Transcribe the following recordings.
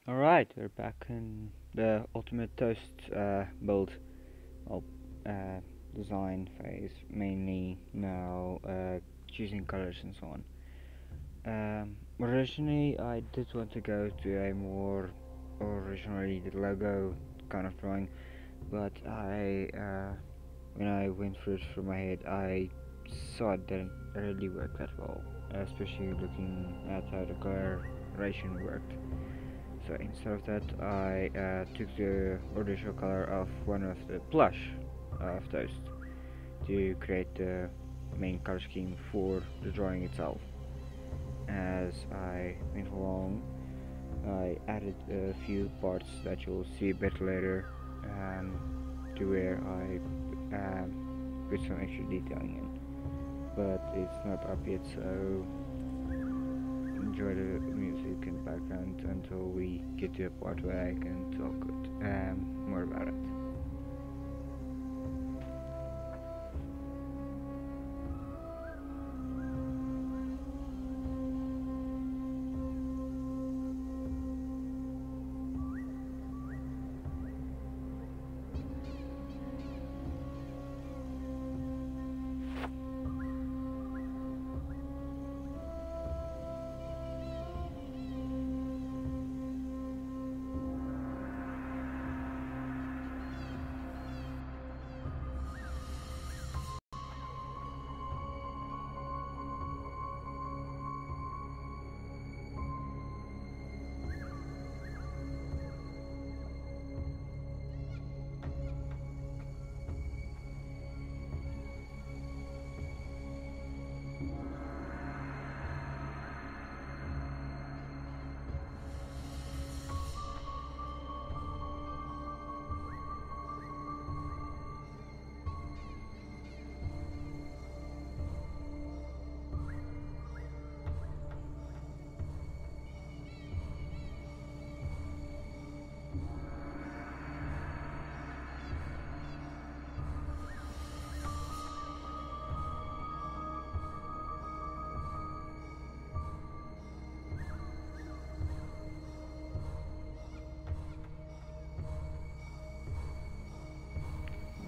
Alright, we're back in the ultimate toast build of uh, design phase, mainly now choosing colors and so on. Originally, I did want to go to a more originally the logo kind of drawing, but when I went through it through my head, I saw it didn't really work that well, especially looking at how the coloration worked. So instead of that, I took the original color of one of the plush of Toast to create the main color scheme for the drawing itself. As I went along, I added a few parts that you'll see a bit later to where I put some extra detailing in. But it's not up yet, so enjoy the music in the background until we get to a part where I can talk more about it.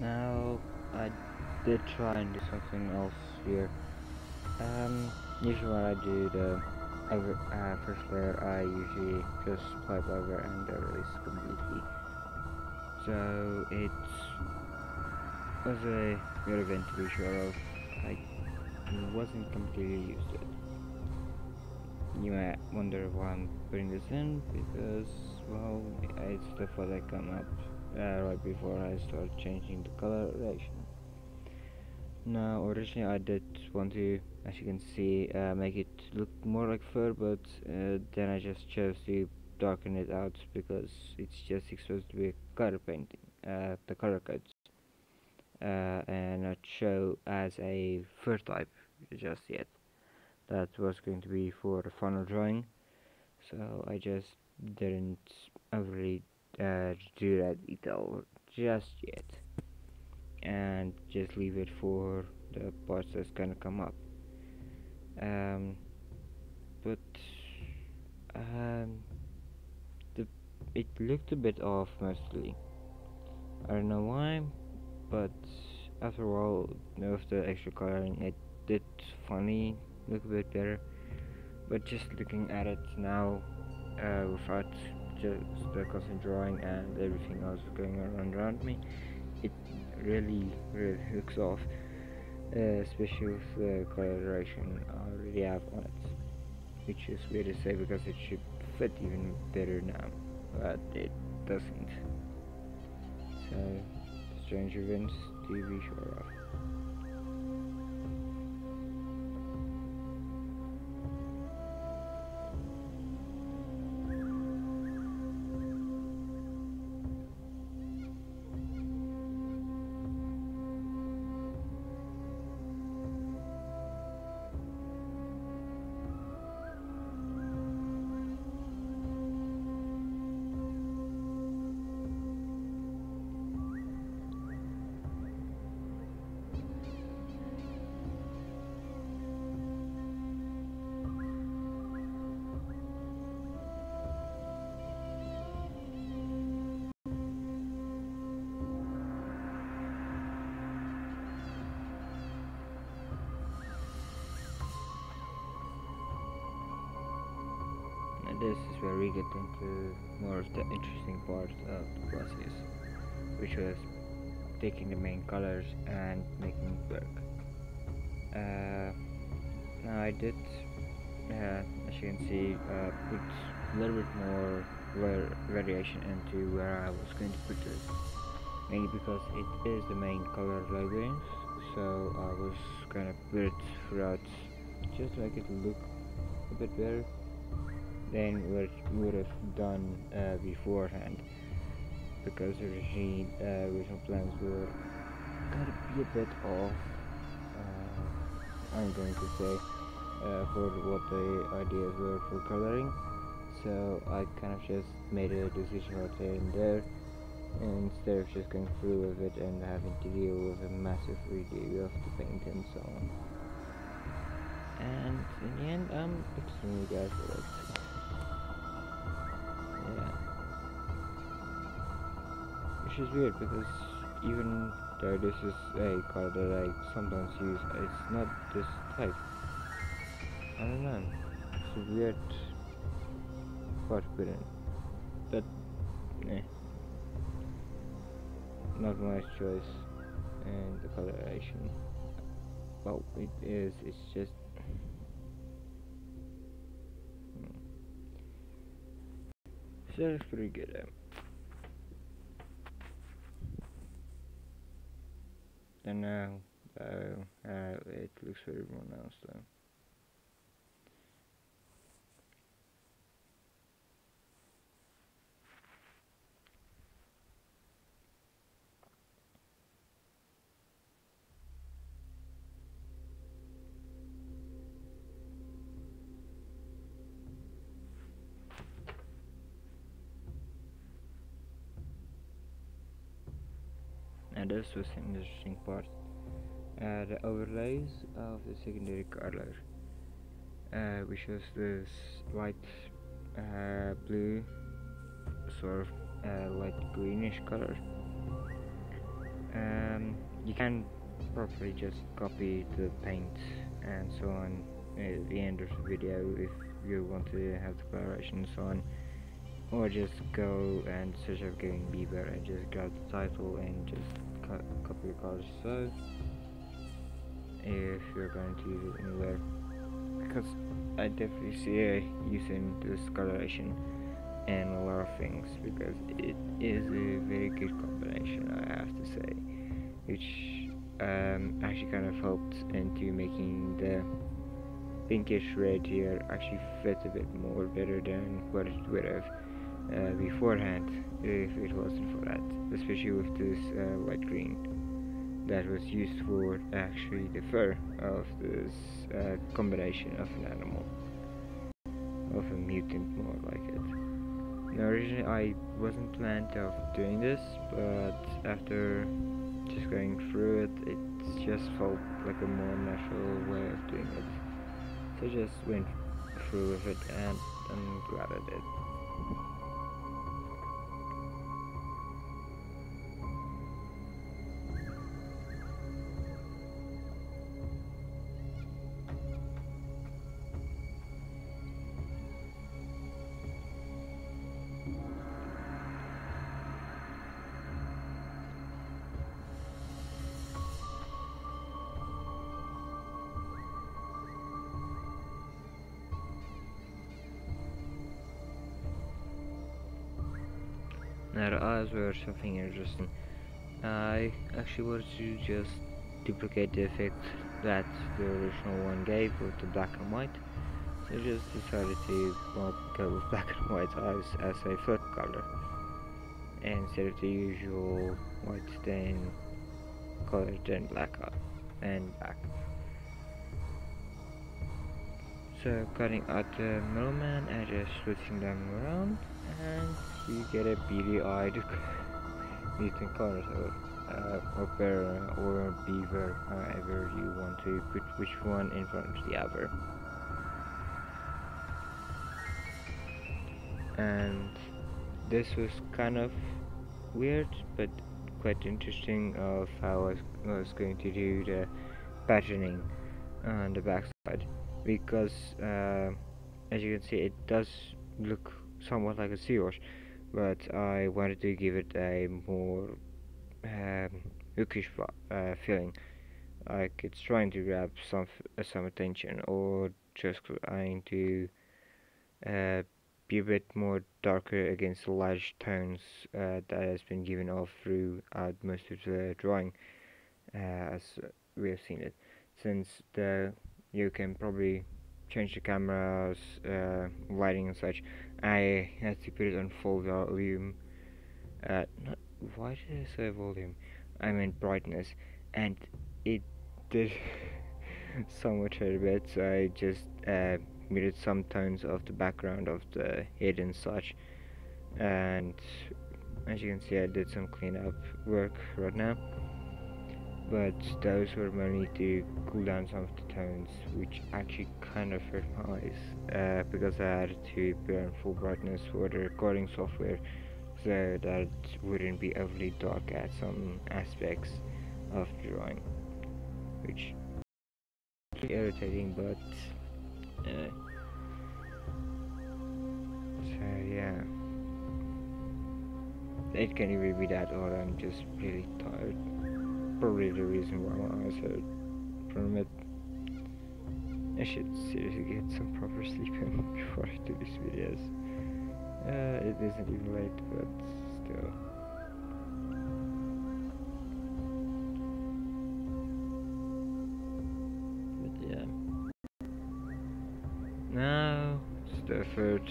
Now, I did try and do something else here. Usually when I do the first layer, I usually just swipe over and erase completely. So it was a good event to be sure of. I wasn't completely used to it. You might wonder why I'm putting this in because, well, it's the thought that come up right before I start changing the coloration. Now, originally I did want to, as you can see, make it look more like fur, but then I just chose to darken it out because it's just supposed to be a color painting, the color codes, and not show as a fur type just yet. That was going to be for the final drawing, so I just didn't overly do that detail just yet, and just leave it for the parts that's gonna come up. Um, but um, the it looked a bit off mostly. I don't know why, but after a while, with the extra coloring, it did finally look a bit better. But just looking at it now, without just the constant drawing and everything else going on around me, it really looks off, especially with the coloration I already have on it, which is weird to say because it should fit even better now, but it doesn't. So, strange events to be sure of. this is where we get into more of the interesting part of the process, which was taking the main colors and making it work. Now I did, as you can see, put a little bit more variation into where I was going to put this, mainly because it is the main color labeling, so I was gonna put it throughout just to make it look a bit better than what we would have done beforehand, because original plans were gonna be a bit off, I'm going to say, for what the ideas were for coloring. So I kind of just made a decision right there and there, and instead of just going through with it and having to deal with a massive redo of the paint and so on. And in the end, I'm extremely glad for it. Yeah. Which is weird because even though this is a color that I sometimes use, it's not this type. I don't know. It's a weird part to put in. But, eh. Not my choice. And the coloration. Well, it is, it's just... So that's pretty good. And now, it looks very pronounced though. And this was an interesting part. The overlays of the secondary color, which was this light blue, sort of light greenish color. You can probably just copy the paint and so on at the end of the video if you want to have the coloration and so on, or just go and search up Gaming Bieber and just grab the title and just copy the colors. So if you're going to use it anywhere, because I definitely see a use in this coloration and a lot of things, because it is a very good combination, I have to say, which actually kind of helped into making the pinkish red here actually fit a bit more better than what it would have beforehand if it wasn't for that, especially with this light green that was used for actually the fur of this combination of an animal, of a mutant more like it. Now originally I wasn't planned of doing this, but after just going through it, it just felt like a more natural way of doing it. So I just went through with it and I'm glad I did. Now the eyes were something interesting. I actually wanted to just duplicate the effect that the original one gave with the black and white. So I just decided to go with black and white eyes as a foot color, and instead of the usual white stain colored in black and black. So cutting out the middleman and just switching them around, and you get a beady-eyed mutant connoisseur, or bear, or beaver, however you want to put which one in front of the other. And this was kind of weird, but quite interesting of how I was going to do the patterning on the backside, because as you can see, it does look somewhat like a seahorse, but I wanted to give it a more um, hookish feeling, like it's trying to grab some attention, or just trying to uh, be a bit more darker against the large tones that has been given off throughout most of the drawing, as we have seen it. Since you can probably change the camera's lighting and such, I had to put it on full volume. Not, why did I say volume? I meant brightness, and it did so much a bit. So I just muted some tones of the background of the head and such, and as you can see, I did some cleanup work right now. But those were mainly to cool down some of the tones, which actually kind of hurt my eyes, because I had to put on full brightness for the recording software, so that wouldn't be overly dark at some aspects of the drawing, which is irritating, but so yeah, it can either be that or I'm just really tired. Probably the reason why my eyes hurt from it. I should seriously get some proper sleep in before I do these videos. It isn't even late, but still. But yeah. Now it's the third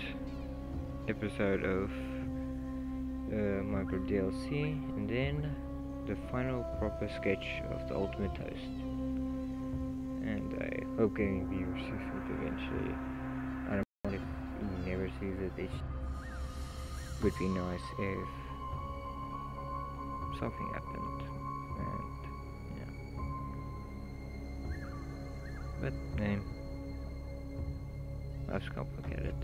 episode of Micro DLC, and then the final proper sketch of the ultimate toast. And I hope getting viewers sees it eventually. I don't know if he never sees it. It would be nice if something happened, and yeah. But life's complicated.